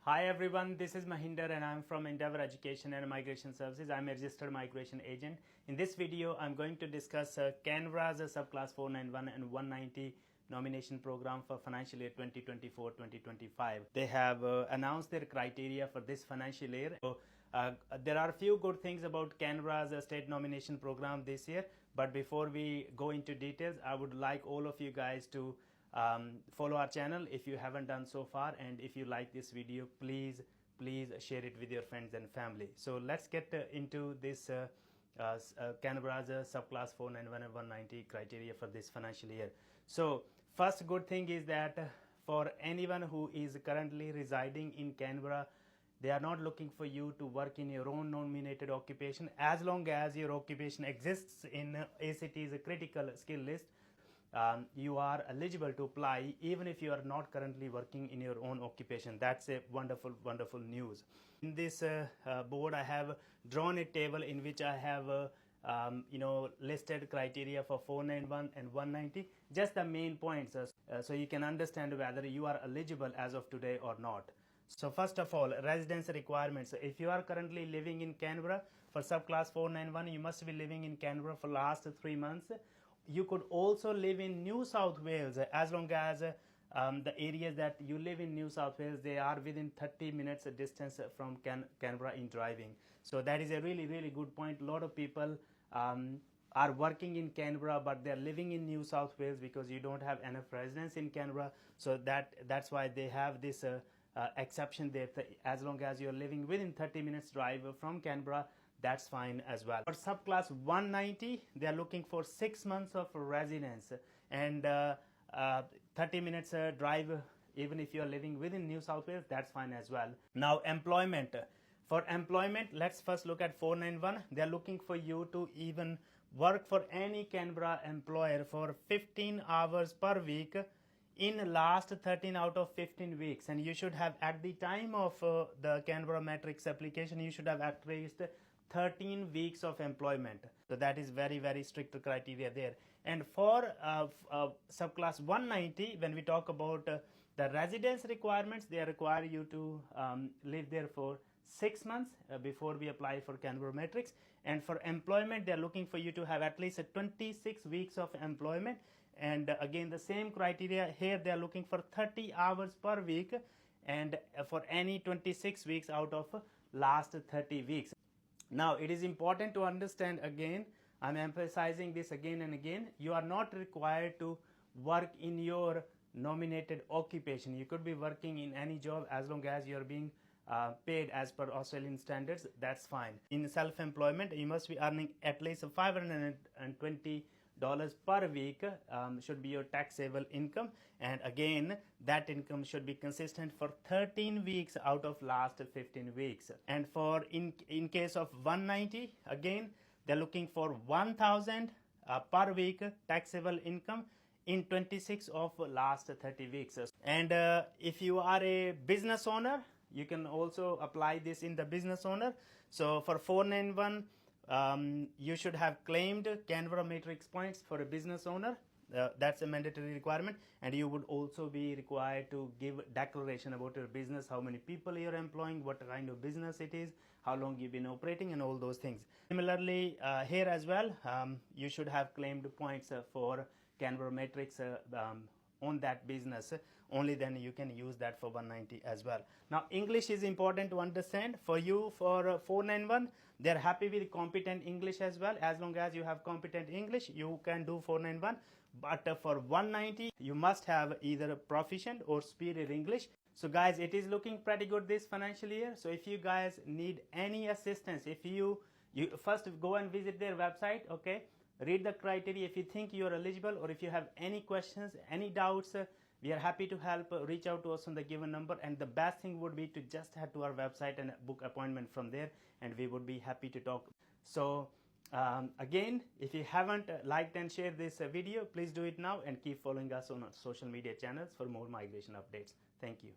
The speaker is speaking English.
Hi everyone, this is Mahinder and I'm from Endeavor Education and Migration Services. I'm a registered migration agent. In this video, I'm going to discuss Canberra's subclass 491 and 190 nomination program for financial year 2024-2025. They have announced their criteria for this financial year. So, there are a few good things about Canberra's state nomination program this year, but before we go into details, I would like all of you guys to follow our channel if you haven't done so far, and if you like this video, please share it with your friends and family. So let's get into this Canberra's subclass 491 and 190 criteria for this financial year. So first good thing is that for anyone who is currently residing in Canberra, they are not looking for you to work in your own nominated occupation as long as your occupation exists in ACT's critical skill list. You are eligible to apply even if you are not currently working in your own occupation. That's a wonderful news. In this board, I have drawn a table in which I have listed criteria for 491 and 190, just the main points, so you can understand whether you are eligible as of today or not. So first of all, residence requirements. If you are currently living in Canberra, for subclass 491, you must be living in Canberra for last 3 months. You could also live in New South Wales as long as the areas that you live in New South Wales, they are within 30 minutes distance from Canberra in driving. So that is a really good point. A lot of people are working in Canberra, but they're living in New South Wales because you don't have enough residents in Canberra. So that's why they have this exception there. As long as you're living within 30 minutes drive from Canberra, that's fine as well. For subclass 190, they are looking for 6 months of residence and 30 minutes drive. Even if you are living within New South Wales, that's fine as well. Now employment. For employment, let's first look at 491. They are looking for you to even work for any Canberra employer for 15 hours per week in last 13 out of 15 weeks, and you should have, at the time of the Canberra Matrix application, you should have at least 13 weeks of employment. So that is very strict criteria there. And for subclass 190, when we talk about the residence requirements, they require you to live there for 6 months before we apply for Canberra Matrix. And for employment, they are looking for you to have at least 26 weeks of employment. And again, the same criteria here, they are looking for 30 hours per week, and for any 26 weeks out of last 30 weeks. Now, it is important to understand, again, I'm emphasizing this again and again, you are not required to work in your nominated occupation. You could be working in any job as long as you're being paid as per Australian standards. That's fine. In self-employment, you must be earning at least $520 per week should be your taxable income, and again that income should be consistent for 13 weeks out of last 15 weeks. And for in case of 190, again they're looking for 1,000 per week taxable income in 26 of last 30 weeks. And if you are a business owner, you can also apply this in the business owner. So for 491, you should have claimed Canberra Matrix points for a business owner. That's a mandatory requirement, and you would also be required to give declaration about your business, how many people you're employing, what kind of business it is, how long you've been operating, and all those things. Similarly, here as well, you should have claimed points for Canberra Matrix on that business. Only then you can use that for 190 as well. Now, English is important to understand. For you, for 491, they're happy with competent English as well. As long as you have competent English, you can do 491. But for 190, you must have either proficient or superior English. So guys, it is looking pretty good this financial year. So if you guys need any assistance, if you first go and visit their website, okay? Read the criteria. If you think you are eligible, or if you have any questions, any doubts, we are happy to help. Reach out to us on the given number, and the best thing would be to just head to our website and book appointment from there, and we would be happy to talk. So again, if you haven't liked and shared this video, please do it now, and keep following us on our social media channels for more migration updates. Thank you.